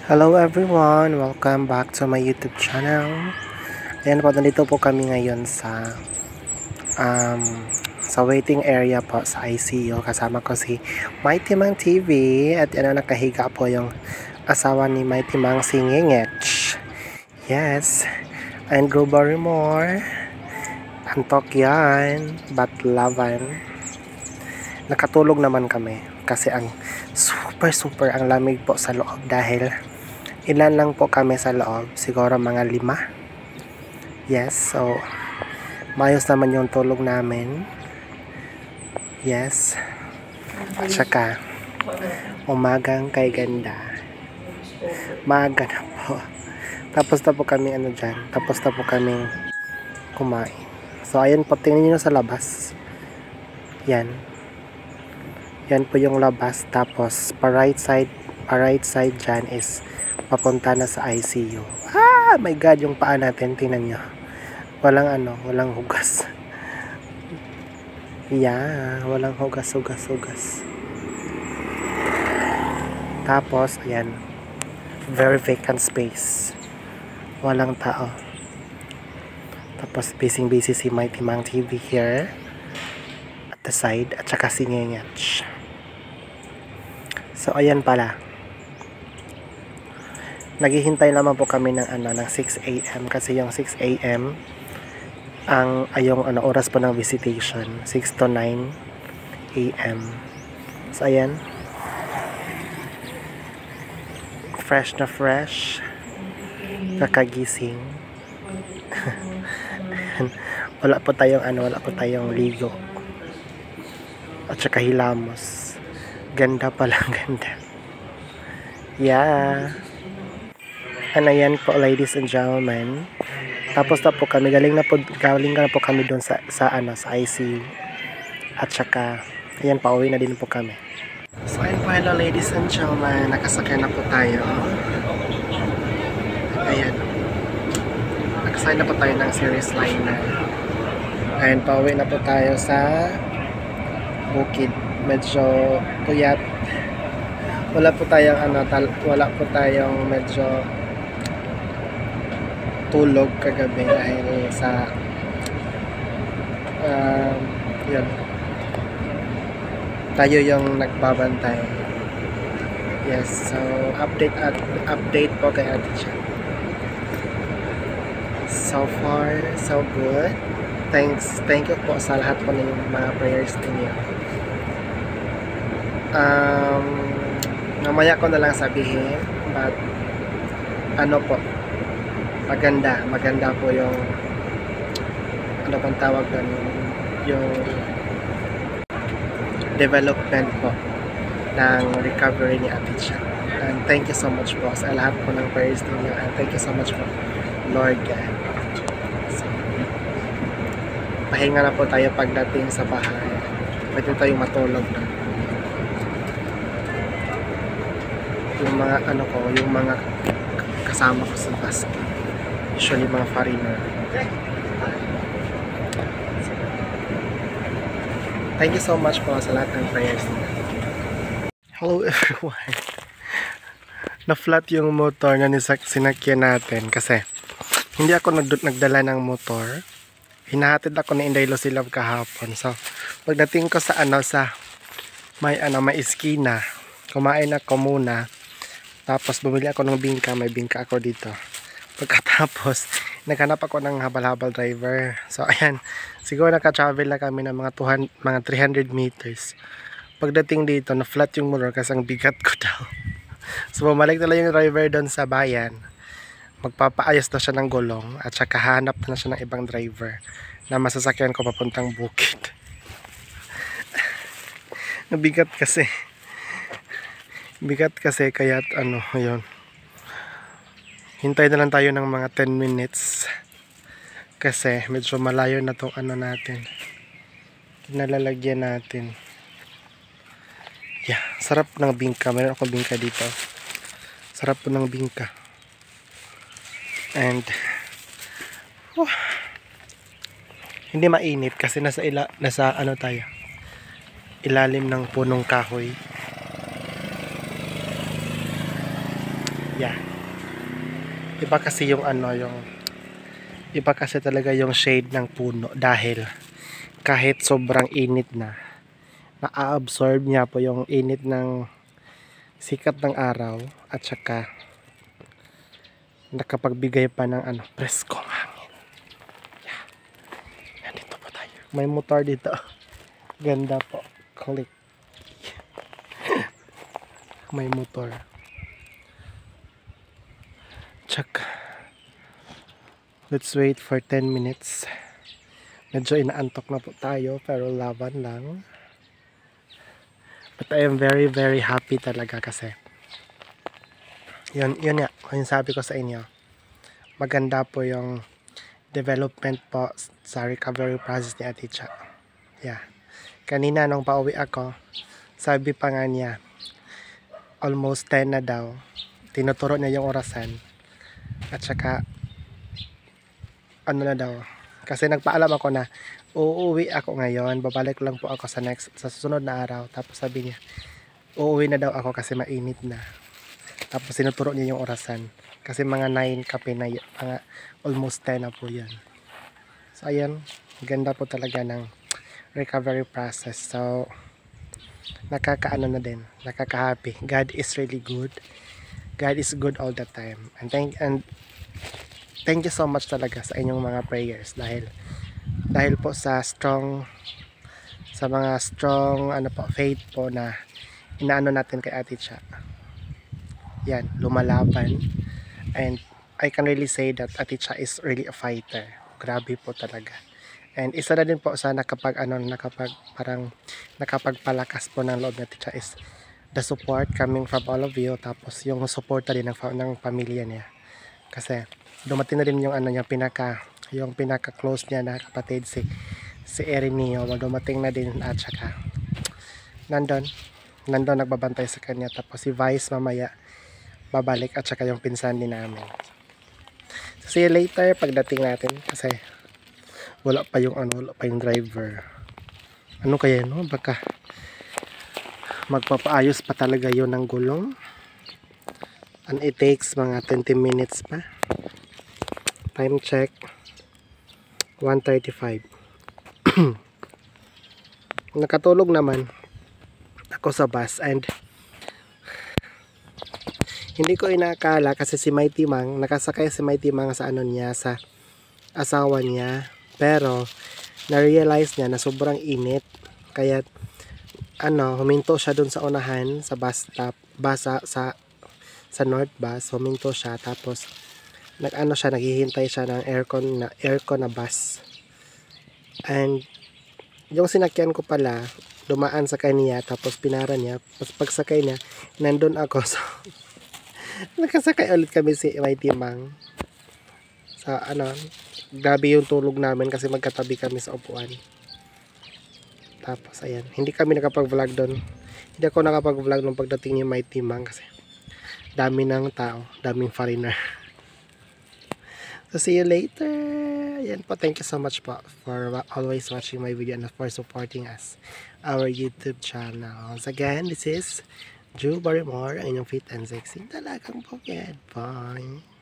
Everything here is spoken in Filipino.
Hello everyone! Welcome back to my YouTube channel. Ayan po, nandito po kami ngayon um, sa waiting area po sa ICU. Kasama ko si Mighty Mang TV at nakahiga po yung asawa ni Mighty Mang si Ngengech. Yes, and Drew Barrymore. Antok yan, Batlavan. Nakatulog naman kami kasi ang super ang lamig po sa loob dahil ilan lang po kami sa loob, siguro mga 5. Yes, so mayos naman yung tulog namin. Yes, at saka umagang kay ganda, maaga na po. Tapos na po kami tapos na po kami kumain. So ayan po, tingnan nyo sa labas. Yan po yung labas. Tapos pa right side dyan is papunta na sa ICU. My God, yung paa natin, tingnan nyo. Walang hugas. Yeah, walang hugas. Tapos, ayan. Very vacant space. Walang tao. Tapos, busy si Mighty Mang TV here. At the side. At saka si Ngengech. So, ayan pala. Naghihintay naman po kami ng 6 AM kasi yung 6 AM yung oras po ng visitation, 6 to 9 AM. So ayan, fresh kakagising. wala po tayong ligo at saka hilamos. Ganda ganda. Yeah. Ayan po, ladies and gentlemen. Tapos na po kami, galing na po kami doon sa ICU. At saka ayan, pauwi na din po kami. So ayan po, hello ladies and gentlemen, nakasakay na po tayo. Ayan, nakasakay na po tayo ng series liner. Ayan, pauwi na po tayo sa bukid. Medyo puyat. Wala po tayong medyo tulog kagabi dahil sa yun, tayo yung nagbabantay. Yes, so update po kay Ate Chan. So far so good. Thank you po sa lahat po ng mga prayers ninyo. Mamaya ko na lang sabihin, but po, maganda po yung bang tawag doon, yung development po ng recovery ni Ate Chan. And thank you so much po sa lahat po ng prayers ninyo, and thank you so much po, Lord God. So, pahinga na po tayo pagdating sa bahay. Pwede tayong matulog na. Yung mga yung mga kasama ko sa bus, usually mga foreigner. Thank you so much po sa lahat ng prayers. Hello everyone. Na-flat yung motor na sinakyan natin kasi hindi ako nagdala ng motor. Hinahatid ako ni Inday Lucilab kahapon. So pagdating ko sa may iskina, kumain ako muna. Tapos bumili ako ng bingka, may bingka ako dito. Pagkatapos, naghanap ako ng habal-habal driver. So ayan, siguro naka-travel na kami ng mga 300 meters. Pagdating dito, na-flat yung motor kasi ang bigat ko daw. So bumalik na lang yung driver doon sa bayan. Magpapaayos na siya ng gulong at saka hanap na siya ng ibang driver na masasakyan ko papuntang bukid. Nabigat kasi. Kaya yun. Hintay na lang tayo ng mga 10 minutes kasi medyo malayo na tong natin, kinalalagyan natin. Yeah, sarap ng bingka. Meron akong bingka dito. Sarap po ng bingka. And hindi mainit kasi nasa tayo, ilalim ng punong kahoy. Yeah. Iba kasi yung iba kasi talaga yung shade ng puno dahil kahit sobrang init na, na-absorb niya po yung init ng sikat ng araw at saka nakapagbigay pa ng preskong hangin. Yeah. Nandito po tayo. May motor dito. Ganda po. Click. May motor. Tsaka let's wait for 10 minutes. Medyo inaantok na po tayo pero laban lang. But I am very very happy talaga kasi yun nga, yung sabi ko sa inyo, maganda po yung development po sa recovery process ni Ate Cha. Yeah. Kanina nung pauwi ako, sabi pa nga niya, almost 10 na daw. Tinuturo niya yung orasan. At saka, na daw. Kasi nagpaalam ako na, uuwi ako ngayon, babalik lang po ako sa susunod na araw. Tapos sabi niya, uuwi na daw ako kasi mainit na. Tapos sinuturo niya yung orasan. Kasi mga 9 kape na mga almost 10 na po yan. So ayan, ganda po talaga ng recovery process. So nakakaano na din, nakaka-happy. God is really good. God is good all the time. And thank you so much talaga sa inyong mga prayers dahil po sa mga strong faith po na inaano natin kay Ate Cha. Yan, lumalaban. And I can really say that Ate Cha is really a fighter. Grabe po talaga. And isa na din po sa nakapagpalakas po ng loob ni Ate Cha is the support coming from all of you. Tapos yung support din ng pamilya niya. Kasi dumating na din yung yung pinaka close niya na kapatid si Erin Neo. Dumating na din at saka nandun nagbabantay sa kanya. Tapos si Vice mamaya babalik at saka yung pinsan din namin. So see you later pagdating natin kasi wala pa yung driver. Ano kaya no? Baka magpapaayos pa talaga yun ng gulong. And it takes mga 20 minutes pa. Time check 1:35. Nakatulog naman ako sa bus and hindi ko inakala kasi si Mighty Mang, nakasakay si Mighty Mang sa sa asawa niya. Pero na-realize niya na sobrang init. Kaya huminto siya dun sa unahan sa bus stop, sa North Bus, huminto siya tapos naghihintay siya ng aircon na bus. And yung sinakyan ko pala, dumaan sa kanya tapos pinara niya. Tapos pagsakay niya, nandun ako. So nakasakay ulit kami si Mighty Mang. Sa grabe yung tulog namin kasi magkatabi kami sa upuan. Tapos ayan, hindi kami nakapag-vlog doon. Hindi ako nakapag-vlog nung pagdating ni Mighty Mang kasi dami ng tao, daming foreigner. So see you later. Ayan po, thank you so much po for always watching my video and for supporting us, our YouTube channel. Again, this is Drew Barrymore, ang inyong fit and sexy dalagang bukid. Bye!